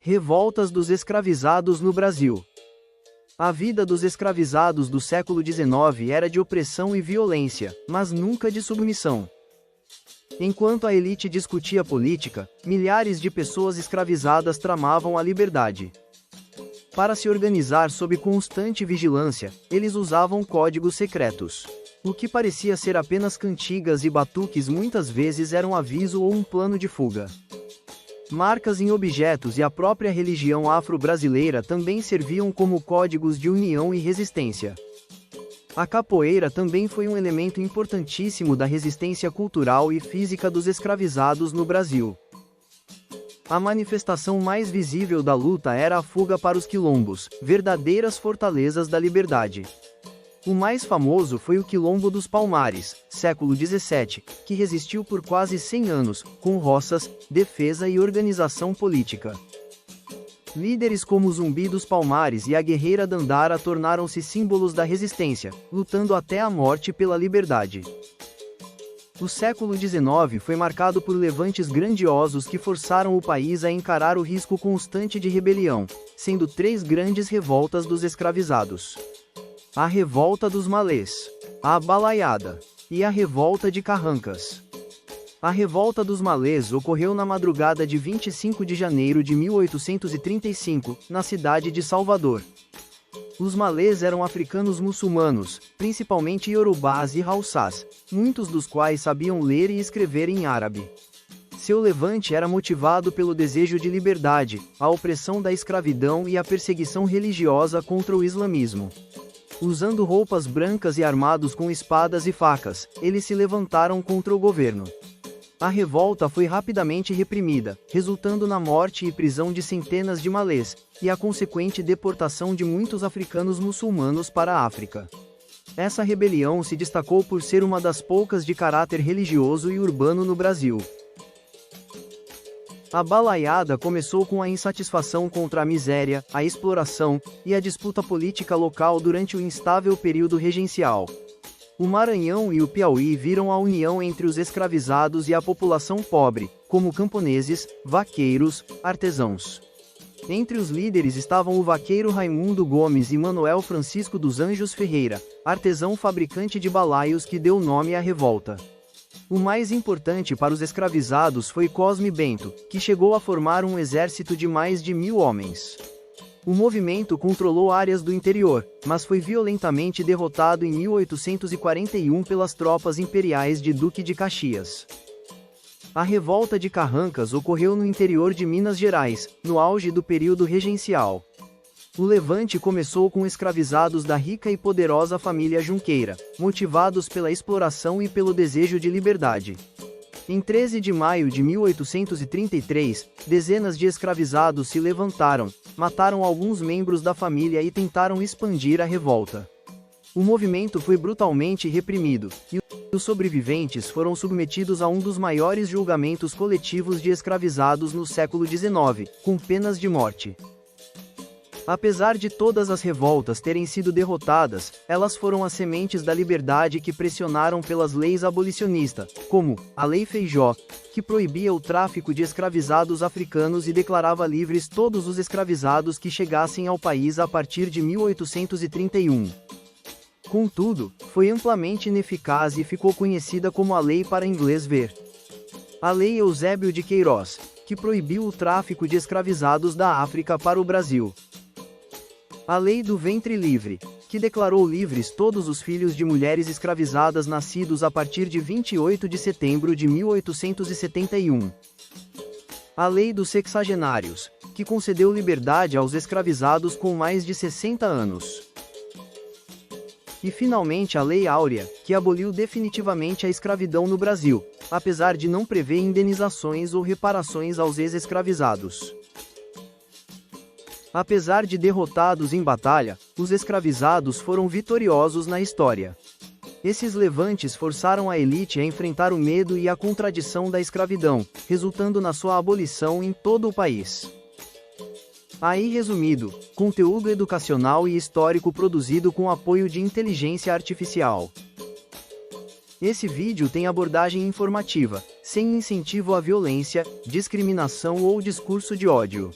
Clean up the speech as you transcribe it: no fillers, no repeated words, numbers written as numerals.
Revoltas dos escravizados no Brasil. A vida dos escravizados do século XIX era de opressão e violência, mas nunca de submissão. Enquanto a elite discutia política, milhares de pessoas escravizadas tramavam a liberdade. Para se organizar sob constante vigilância, eles usavam códigos secretos. O que parecia ser apenas cantigas e batuques muitas vezes era um aviso ou um plano de fuga. Marcas em objetos e a própria religião afro-brasileira também serviam como códigos de união e resistência. A capoeira também foi um elemento importantíssimo da resistência cultural e física dos escravizados no Brasil. A manifestação mais visível da luta era a fuga para os quilombos, verdadeiras fortalezas da liberdade. O mais famoso foi o Quilombo dos Palmares, século XVII, que resistiu por quase 100 anos, com roças, defesa e organização política. Líderes como o Zumbi dos Palmares e a Guerreira Dandara tornaram-se símbolos da resistência, lutando até a morte pela liberdade. O século XIX foi marcado por levantes grandiosos que forçaram o país a encarar o risco constante de rebelião, sendo 3 grandes revoltas dos escravizados: a Revolta dos Malês, a Balaiada e a Revolta de Carrancas. A Revolta dos Malês ocorreu na madrugada de 25 de janeiro de 1835, na cidade de Salvador. Os malês eram africanos muçulmanos, principalmente iorubás e haussás, muitos dos quais sabiam ler e escrever em árabe. Seu levante era motivado pelo desejo de liberdade, a opressão da escravidão e a perseguição religiosa contra o islamismo. Usando roupas brancas e armados com espadas e facas, eles se levantaram contra o governo. A revolta foi rapidamente reprimida, resultando na morte e prisão de centenas de malês, e a consequente deportação de muitos africanos muçulmanos para a África. Essa rebelião se destacou por ser uma das poucas de caráter religioso e urbano no Brasil. A balaiada começou com a insatisfação contra a miséria, a exploração e a disputa política local durante o instável período regencial. O Maranhão e o Piauí viram a união entre os escravizados e a população pobre, como camponeses, vaqueiros, artesãos. Entre os líderes estavam o vaqueiro Raimundo Gomes e Manuel Francisco dos Anjos Ferreira, artesão fabricante de balaios que deu nome à revolta. O mais importante para os escravizados foi Cosme Bento, que chegou a formar um exército de mais de 1000 homens. O movimento controlou áreas do interior, mas foi violentamente derrotado em 1841 pelas tropas imperiais de Duque de Caxias. A Revolta de Carrancas ocorreu no interior de Minas Gerais, no auge do período regencial. O levante começou com escravizados da rica e poderosa família Junqueira, motivados pela exploração e pelo desejo de liberdade. Em 13 de maio de 1833, dezenas de escravizados se levantaram, mataram alguns membros da família e tentaram expandir a revolta. O movimento foi brutalmente reprimido, e os sobreviventes foram submetidos a um dos maiores julgamentos coletivos de escravizados no século XIX, com penas de morte. Apesar de todas as revoltas terem sido derrotadas, elas foram as sementes da liberdade que pressionaram pelas leis abolicionistas, como a Lei Feijó, que proibia o tráfico de escravizados africanos e declarava livres todos os escravizados que chegassem ao país a partir de 1831. Contudo, foi amplamente ineficaz e ficou conhecida como a Lei para Inglês Ver. A Lei Eusébio de Queiroz, que proibiu o tráfico de escravizados da África para o Brasil. A Lei do Ventre Livre, que declarou livres todos os filhos de mulheres escravizadas nascidos a partir de 28 de setembro de 1871. A Lei dos Sexagenários, que concedeu liberdade aos escravizados com mais de 60 anos. E finalmente a Lei Áurea, que aboliu definitivamente a escravidão no Brasil, apesar de não prever indenizações ou reparações aos ex-escravizados. Apesar de derrotados em batalha, os escravizados foram vitoriosos na história. Esses levantes forçaram a elite a enfrentar o medo e a contradição da escravidão, resultando na sua abolição em todo o país. Aí resumido, conteúdo educacional e histórico produzido com apoio de inteligência artificial. Esse vídeo tem abordagem informativa, sem incentivo à violência, discriminação ou discurso de ódio.